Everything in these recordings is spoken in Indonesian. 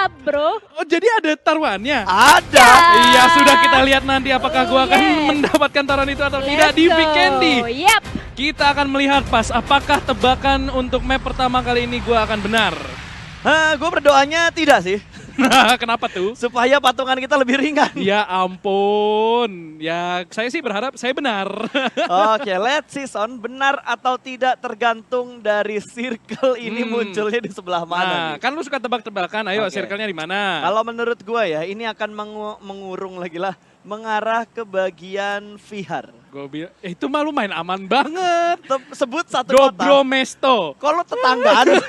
up, bro. Oh, jadi ada taruhannya? Ada. Iya, sudah kita lihat nanti apakah gua akan Yes. mendapatkan taruhan itu atau tidak Let's di go. Big Candy. Yap. Kita akan melihat pas apakah tebakan untuk map pertama kali ini gua akan benar. Gue berdoanya tidak sih. Kenapa tuh? Supaya patungan kita lebih ringan. Ya ampun. Ya, saya sih berharap saya benar. Oke, let's see Son. Benar atau tidak tergantung dari circle ini munculnya di sebelah mana Nah, nih. kan lu suka tebak-tebakan. Ayo, Oke. circle-nya di mana? Kalau menurut gue ya, ini akan mengurung lagi lah. Mengarah ke bagian Vihar. Gua bilang, itu mah lu main aman banget. Sebut satu kota. Dobromesto. Kalau tetanggaan.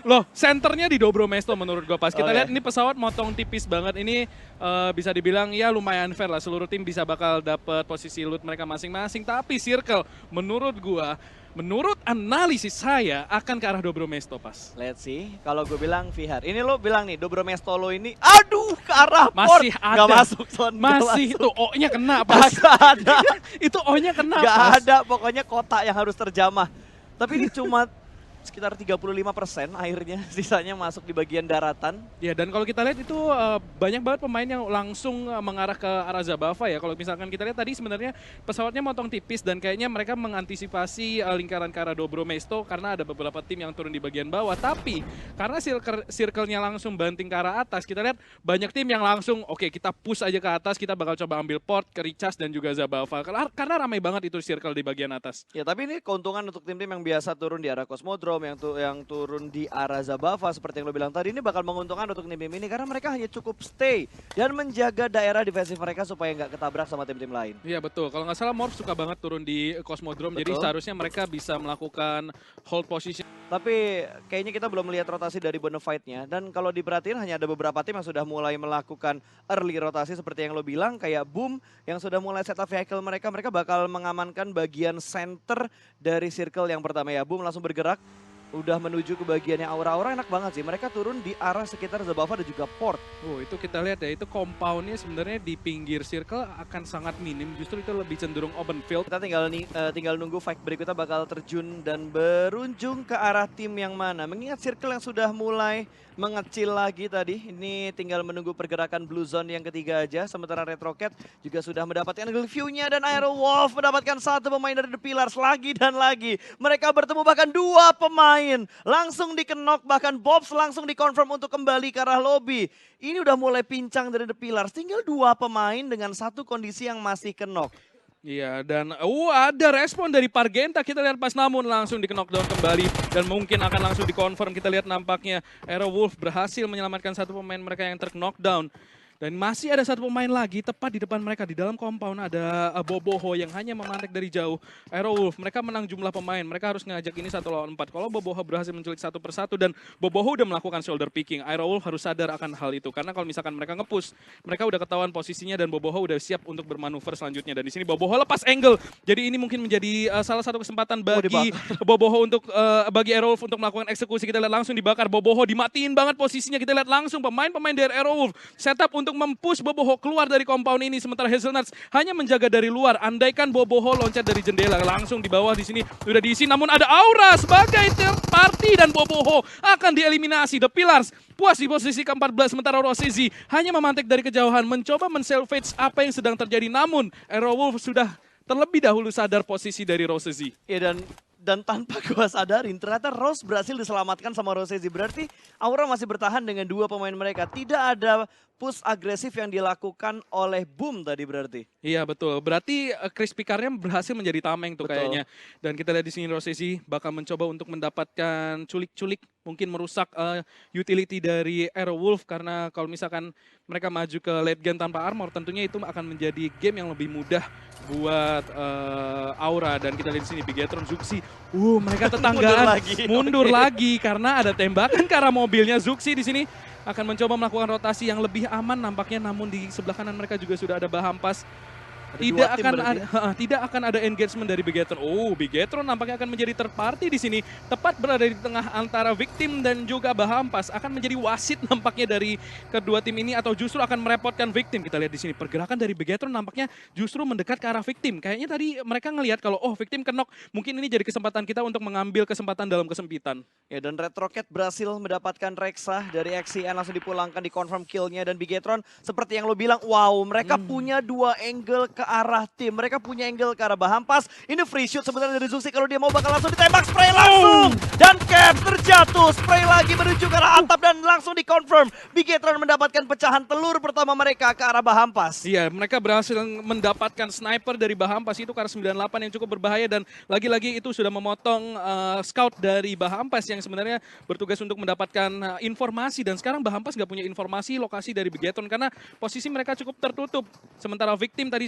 Loh, senternya di Dobromesto menurut gua pas. Kita Oke. lihat ini pesawat motong tipis banget. Ini bisa dibilang ya lumayan fair lah. Seluruh tim bisa bakal dapat posisi loot mereka masing-masing. Tapi Circle menurut gua, menurut analisis saya akan ke arah Dobromesto pas. Let's see. Kalau gue bilang Vihar. Ini lo bilang nih, Dobromesto lo ini. Aduh, ke arah port. Masih ada. Gak masuk, Son. Masih tuh O-nya kena pas. Gak ada. Itu O-nya kena Gak pas. ada. Pokoknya kota yang harus terjamah. Tapi ini cuma sekitar 35% airnya. Sisanya masuk di bagian daratan. Ya, dan kalau kita lihat itu banyak banget pemain yang langsung mengarah ke arah Zabava ya. Kalau misalkan kita lihat tadi sebenarnya pesawatnya motong tipis dan kayaknya mereka mengantisipasi lingkaran ke arah Dobromesto karena ada beberapa tim yang turun di bagian bawah. Tapi karena circle-nya langsung banting ke arah atas, kita lihat banyak tim yang langsung oke, kita push aja ke atas, kita bakal coba ambil port ke Richas dan juga Zabava. Karena ramai banget itu circle di bagian atas. Ya, tapi ini keuntungan untuk tim-tim yang biasa turun di arah Cosmodrome, yang turun di arah Zabava seperti yang lo bilang tadi, ini bakal menguntungkan untuk tim-tim ini karena mereka hanya cukup stay dan menjaga daerah defensif mereka supaya nggak ketabrak sama tim-tim lain. Iya betul, kalau nggak salah Morph suka banget turun di Cosmodrome, jadi Betul. seharusnya mereka bisa melakukan hold position. Tapi kayaknya kita belum melihat rotasi dari Bonafide-nya. Dan kalau diperhatiin hanya ada beberapa tim yang sudah mulai melakukan early rotasi seperti yang lo bilang. Kayak Boom yang sudah mulai setup vehicle mereka. Mereka bakal mengamankan bagian center dari circle yang pertama ya. Boom langsung bergerak. Udah menuju ke bagiannya Aura-Aura, enak banget sih. Mereka turun di arah sekitar Zabava dan juga port. Oh, itu kita lihat ya, itu compoundnya sebenarnya di pinggir circle akan sangat minim. Justru itu lebih cenderung open field. Kita tinggal nunggu fight berikutnya bakal terjun dan berunjung ke arah tim yang mana. Mengingat circle yang sudah mulai mengecil lagi tadi. Ini tinggal menunggu pergerakan Blue Zone yang ketiga aja. Sementara Red Rocket juga sudah mendapatkan angle view-nya. Dan Aero Wolf mendapatkan satu pemain dari The Pillars lagi dan lagi. Mereka bertemu bahkan dua pemain. Langsung dikenok, bahkan Bobs langsung dikonfirm untuk kembali ke arah lobby. Ini udah mulai pincang dari The Pillars. Tinggal dua pemain dengan satu kondisi yang masih kenok. Iya, dan ada respon dari Pargenta. Kita lihat pas namun langsung di knockdown kembali. Dan mungkin akan langsung dikonfirm. Kita lihat nampaknya Aero Wolf berhasil menyelamatkan satu pemain mereka yang terknockdown. Dan masih ada satu pemain lagi tepat di depan mereka. Di dalam compound ada Boboho yang hanya memantek dari jauh. Aero Wolf, mereka menang jumlah pemain. Mereka harus ngajak ini 1 lawan 4. Kalau Boboho berhasil menculik satu persatu dan Boboho udah melakukan shoulder picking. Aero Wolf harus sadar akan hal itu. Karena kalau misalkan mereka nge-push, mereka udah ketahuan posisinya dan Boboho udah siap untuk bermanuver selanjutnya. Dan di sini Boboho lepas angle. Jadi ini mungkin menjadi salah satu kesempatan bagi Boboho untuk bagi Aero Wolf untuk melakukan eksekusi. Kita lihat langsung dibakar. Boboho dimatiin banget posisinya. Kita lihat langsung pemain-pemain dari Aero Wolf setup untuk mempush Boboho keluar dari compound ini, sementara Hazelnuts hanya menjaga dari luar. Andaikan Boboho loncat dari jendela, langsung di bawah di sini sudah diisi, namun ada Aura sebagai third party dan Boboho akan dieliminasi. The Pillars puas di posisi ke-14, sementara Rosezi hanya memantek dari kejauhan, mencoba men-salvage apa yang sedang terjadi, namun Aero Wolf sudah terlebih dahulu sadar posisi dari Rosezi. Ya, dan tanpa gua sadarin ternyata Rose berhasil diselamatkan sama Rosezi. Berarti Aura masih bertahan dengan dua pemain mereka. Tidak ada push agresif yang dilakukan oleh Boom tadi berarti. Iya betul, berarti Chris Picard-nya berhasil menjadi tameng tuh Betul. kayaknya. Dan kita lihat di sini Rosezi bakal mencoba untuk mendapatkan culik-culik, mungkin merusak utility dari Aero Wolf. Karena kalau misalkan mereka maju ke late game tanpa armor, tentunya itu akan menjadi game yang lebih mudah buat Aura. Dan kita lihat di sini Bigetron, Zuxi, mereka tetanggaan mundur lagi karena ada tembakan ke arah mobilnya. Zuxi di sini akan mencoba melakukan rotasi yang lebih aman nampaknya, namun di sebelah kanan mereka juga sudah ada Bahampas. Tidak dua tim akan berarti. ada, tidak akan ada engagement dari Bigetron. Oh, Bigetron nampaknya akan menjadi third party di sini. Tepat berada di tengah antara Victim dan juga Bahampas. Akan menjadi wasit nampaknya dari kedua tim ini atau justru akan merepotkan Victim. Kita lihat di sini pergerakan dari Bigetron nampaknya justru mendekat ke arah Victim. Kayaknya tadi mereka ngelihat kalau Victim kenok, mungkin ini jadi kesempatan kita untuk mengambil kesempatan dalam kesempitan. Ya, dan Red Rocket berhasil mendapatkan Rek'Sai dari XCN, langsung dipulangkan di confirm killnya, dan Bigetron seperti yang lo bilang, wow, mereka punya dua angle ke arah tim. Mereka punya angle ke arah Bahampas. Ini free shoot sebenarnya dari Zuxi, kalau dia mau bakal langsung ditembak, spray langsung. Dan cap terjatuh, spray lagi menuju ke arah atap dan langsung dikonfirm. Bigetron mendapatkan pecahan telur pertama mereka ke arah Bahampas. Iya, mereka berhasil mendapatkan sniper dari Bahampas itu karena 98 yang cukup berbahaya, dan lagi-lagi itu sudah memotong scout dari Bahampas yang sebenarnya bertugas untuk mendapatkan informasi, dan sekarang Bahampas nggak punya informasi lokasi dari Bigetron karena posisi mereka cukup tertutup. Sementara Victim tadi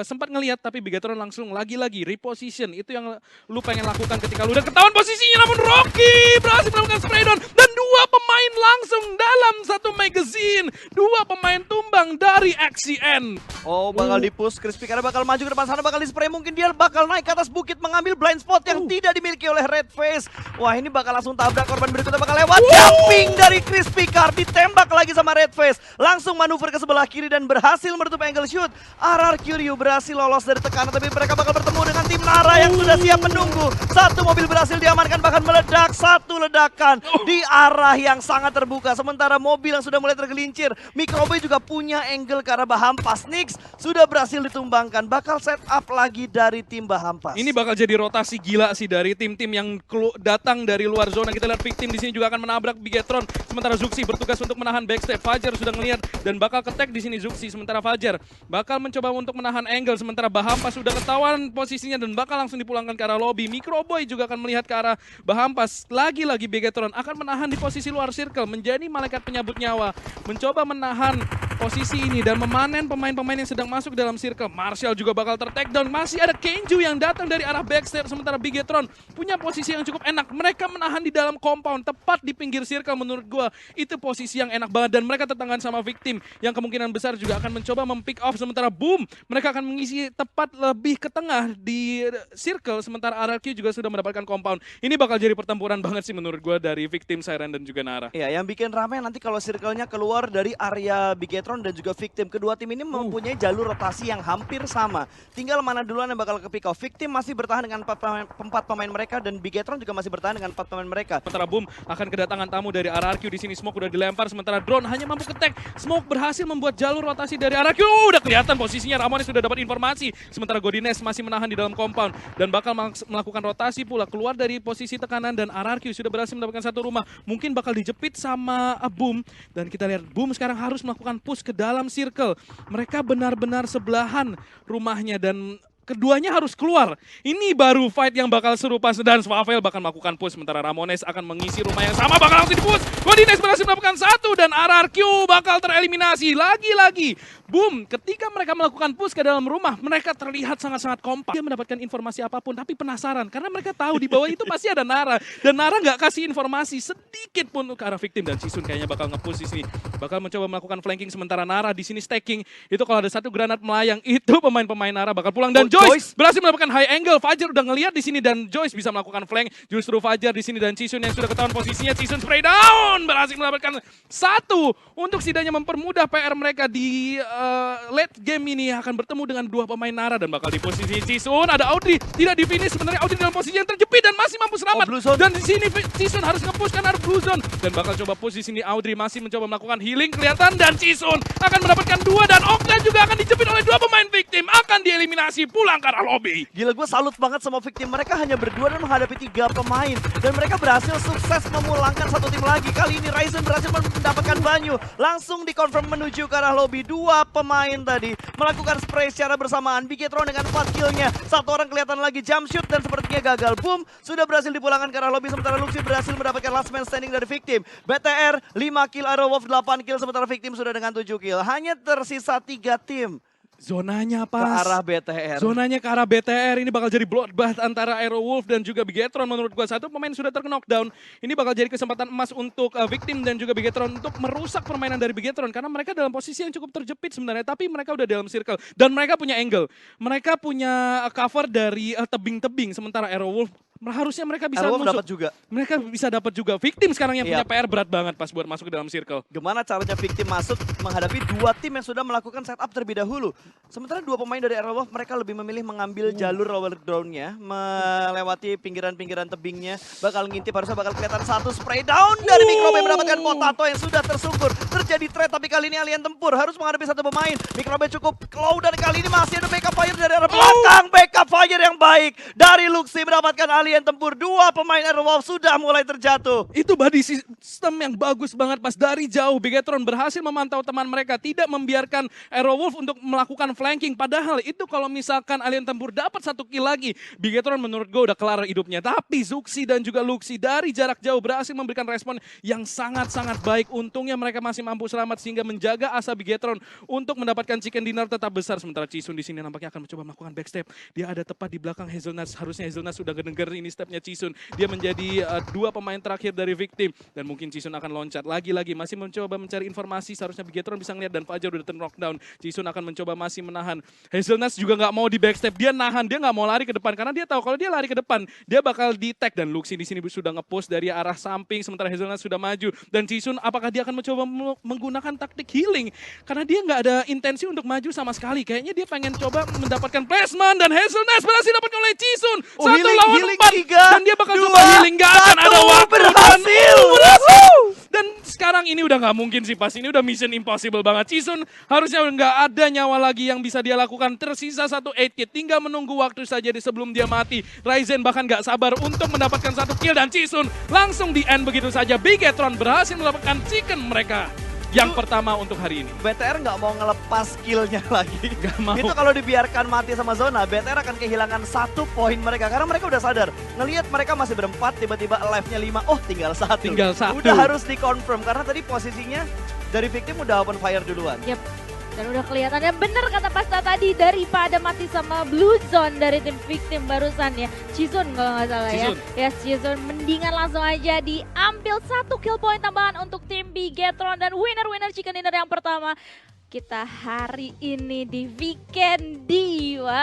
sempat ngelihat, tapi Bigetron langsung lagi-lagi reposition. Itu yang lu pengen lakukan ketika lu udah ketahuan posisinya, namun Rocky berhasil melakukan spray down dan dua pemain langsung dalam satu magazine. Dua pemain tumbang dari XCN. Oh, bakal di-push Crispy karena bakal maju ke depan sana, bakal di-spray. Mungkin dia bakal naik ke atas bukit mengambil blind spot yang tidak dimiliki oleh Red Face. Wah, ini bakal langsung tabrak, korban berikutnya bakal lewat. Jumping dari Crispy Car, ditembak lagi sama Red Face. Langsung manuver ke sebelah kiri dan berhasil menutup angle shoot. RRQ Ryu berhasil lolos dari tekanan, tapi mereka bakal bertemu dengan tim Nara yang sudah siap menunggu. Satu mobil berhasil diamankan, bahkan meledak. Satu ledakan di arah yang sangat terbuka. Sementara mobil yang sudah mulai tergelincir. Microboy juga punya angle ke arah Bahampas. Nix sudah berhasil ditumbangkan. Bakal set up lagi dari tim Bahampas. Ini bakal jadi rotasi gila sih dari tim-tim yang datang dari luar zona. Kita lihat Victim di sini juga akan menabrak Bigetron. Sementara Zuxi bertugas untuk menahan backstep. Fajar sudah ngelihat dan bakal ke-tag di sini Zuxi. Sementara Fajar bakal mencoba untuk menahan angle. Sementara Bahampas sudah ketahuan posisinya dan bakal langsung dipulangkan ke arah lobby. Microboy juga akan melihat ke arah Bahampas. Lagi-lagi Bigetron akan menahan di posisi luar circle. Menjadi malaikat penyabut nyawa. Mencoba menahan posisi ini dan memanen pemain-pemain yang sedang masuk dalam circle. Marshall juga bakal ter-take down. Masih ada Kenju yang datang dari arah backstep. Sementara Bigetron punya posisi yang cukup enak. Mereka menahan di dalam compound, tepat di pinggir circle. Menurut gua itu posisi yang enak banget, dan mereka tetanggaan sama Victim yang kemungkinan besar juga akan mencoba mem-pick off. Sementara Boom, mereka akan mengisi tepat lebih ke tengah di circle. Sementara RRQ juga sudah mendapatkan compound. Ini bakal jadi pertempuran banget sih menurut gua dari Victim, Siren dan juga Nara. Ya, yang bikin ramai nanti kalau circle-nya keluar dari area Bigetron dan juga Victim. Kedua tim ini mempunyai jalur rotasi yang hampir sama. Tinggal mana duluan yang bakal ke pick off. Victim masih bertahan dengan empat pemain mereka, dan Bigetron juga masih bertahan dengan 4 pemain mereka. Sementara Boom akan kedatangan tamu dari RRQ di sini. Smoke udah dilempar, sementara drone hanya mampu ke-tag. Smoke berhasil membuat jalur rotasi dari RRQ. Udah kelihatan posisinya, Ramones sudah dapat informasi. Sementara Godines masih menahan di dalam compound dan bakal melakukan rotasi pula keluar dari posisi tekanan, dan RRQ sudah berhasil mendapatkan satu rumah. Mungkin bakal dijepit sama Boom, dan kita lihat Boom sekarang harus melakukan push ke dalam circle. Mereka benar-benar sebelahan rumahnya dan keduanya harus keluar. Ini baru fight yang bakal seru pas, dan Swavel bakal melakukan push. Sementara Ramones akan mengisi rumah yang sama, bakal langsung di-push. Godines berhasil mendapatkan satu, dan RRQ bakal tereliminasi. Lagi-lagi, Boom, ketika mereka melakukan push ke dalam rumah, mereka terlihat sangat-sangat kompak. Dia mendapatkan informasi apapun, tapi penasaran. Karena mereka tahu di bawah itu pasti ada Nara. Dan Nara nggak kasih informasi sedikit pun ke arah Victim, dan Sisun kayaknya bakal nge-push di sini. Bakal mencoba melakukan flanking, sementara Nara di sini stacking. Itu kalau ada satu granat melayang, itu pemain-pemain Nara bakal pulang. Dan Joyce berhasil mendapatkan high angle. Fajar udah ngelihat di sini, dan Joyce bisa melakukan flank. Justru Fajar di sini dan Cisun yang sudah ketahuan posisinya. Cisun spray down, berhasil mendapatkan satu untuk setidaknya mempermudah PR mereka di late game ini. Akan bertemu dengan dua pemain Nara dan bakal di posisi Cisun. Ada Audrey, tidak di finish sebenarnya. Audrey dalam posisi yang terjepit dan masih mampu selamat. Dan di sini Cisun harus nge-push karena ada blue zone, dan bakal coba push di sini. Audrey masih mencoba melakukan healing kelihatan, dan Cisun akan mendapatkan dua, dan Okta juga akan dijepit oleh dua pemain Victim. Akan dieliminasi pulang ke arah lobby. Gila, gue salut banget sama Victim. Mereka hanya berdua dan menghadapi 3 pemain. Dan mereka berhasil sukses memulangkan satu tim lagi. Kali ini Ryzen berhasil mendapatkan Banyu. Langsung dikonfirm menuju ke arah lobby. 2 pemain tadi melakukan spray secara bersamaan. Bigetron dengan 4 killnya. Satu orang kelihatan lagi jump shoot dan sepertinya gagal. Boom, sudah berhasil dipulangkan ke arah lobby. Sementara Luxi berhasil mendapatkan last man standing dari Victim. BTR 5 kill, Arrow Wolf 8 kill. Sementara Victim sudah dengan 7 kill. Hanya tersisa 3 tim. Zonanya ke pas. arah BTR. Zonanya ke arah BTR, ini bakal jadi bloodbath antara Aerowolf dan juga Bigetron. Menurut gua satu pemain sudah terknockdown. Ini bakal jadi kesempatan emas untuk Victim dan juga Bigetron untuk merusak permainan dari Bigetron. Karena mereka dalam posisi yang cukup terjepit sebenarnya, tapi mereka udah dalam circle. Dan mereka punya angle. Mereka punya cover dari tebing-tebing, sementara Aerowolf harusnya mereka bisa Aerowolf nusuk. dapat juga. Mereka bisa dapat juga. Victim sekarang yang punya Yap. PR berat banget pas buat masuk ke dalam circle. Gimana caranya Victim masuk menghadapi dua tim yang sudah melakukan setup terlebih dahulu. Sementara dua pemain dari Aerowolf mereka lebih memilih mengambil jalur lower ground-nya, melewati pinggiran-pinggiran tebingnya, bakal ngintip, harusnya bakal kelihatan satu spray down dari Microbe mendapatkan Potato yang sudah tersungkur. Terjadi trade tapi kali ini Alien Tempur harus menghadapi satu pemain. Microbe cukup low dan kali ini masih ada backup fire dari arah belakang. Backup fire yang baik dari Luxi mendapatkan Alien Tempur. Dua pemain Aerowolf sudah mulai terjatuh. Itu body system yang bagus banget pas dari jauh Bigetron berhasil memantau teman mereka, tidak membiarkan Aerowolf untuk melakukan flanking. Padahal itu kalau misalkan Alien Tempur dapat satu kill lagi, Bigetron menurut gue udah kelar hidupnya. Tapi Zuxi dan juga Luxi dari jarak jauh berhasil memberikan respon yang sangat-sangat baik. Untungnya mereka masih mampu selamat sehingga menjaga asa Bigetron untuk mendapatkan chicken dinner tetap besar. Sementara Chisun di sini nampaknya akan mencoba melakukan backstep. Dia ada tepat di belakang Hazelnuts. Harusnya Hazelnuts sudah kedenger ini stepnya Chisun. Dia menjadi dua pemain terakhir dari Victim. Dan mungkin Chisun akan loncat lagi-lagi. Masih mencoba mencari informasi. Seharusnya Bigetron bisa ngeliat dan Fajar udah knockdown. Chisun akan mencoba masih menahan. Hazelnuts juga nggak mau di backstep. Dia nahan. Dia nggak mau lari ke depan. Karena dia tahu kalau dia lari ke depan, dia bakal di-tag. Dan Luxi di sini sudah nge-push dari arah samping. Sementara Hazelnuts sudah maju. Dan Chisun apakah dia akan mencoba menggunakan taktik healing? Karena dia nggak ada intensi untuk maju sama sekali. Kayaknya dia pengen coba mendapatkan placement. Dan Hazelnuts berhasil dapat oleh Chisun. Satu lawan 4. Dan dia bakal coba healing. Nggak akan ada waktu. Berhasil. Dan sekarang ini udah nggak mungkin sih pas. Ini udah mission impossible banget. Chisun harusnya nggak ada nyawa lagi yang bisa dia lakukan. Tersisa satu 8 kit. Tinggal menunggu waktu saja sebelum dia mati. Ryzen bahkan nggak sabar untuk mendapatkan satu kill. Dan Chisun langsung di end begitu saja. Bigetron berhasil mendapatkan chicken mereka yang pertama untuk hari ini. BTR nggak mau ngelepas skillnya lagi. Gak mau. Itu kalau dibiarkan mati sama Zona, BTR akan kehilangan 1 poin mereka. Karena mereka udah sadar, ngelihat mereka masih berempat, tiba-tiba live-nya 5, oh tinggal 1. Tinggal 1. Udah harus dikonfirm, karena tadi posisinya dari Victim udah open fire duluan. Yep. Dan udah kelihatannya bener kata Pasta tadi, daripada mati sama Blue Zone dari tim Victim barusan ya. Chisun kalau nggak salah Chisun. ya. Yes, Chisun mendingan langsung aja diambil 1 kill point tambahan untuk tim Bigetron. Dan winner chicken dinner yang pertama kita hari ini di Weekend. Wah.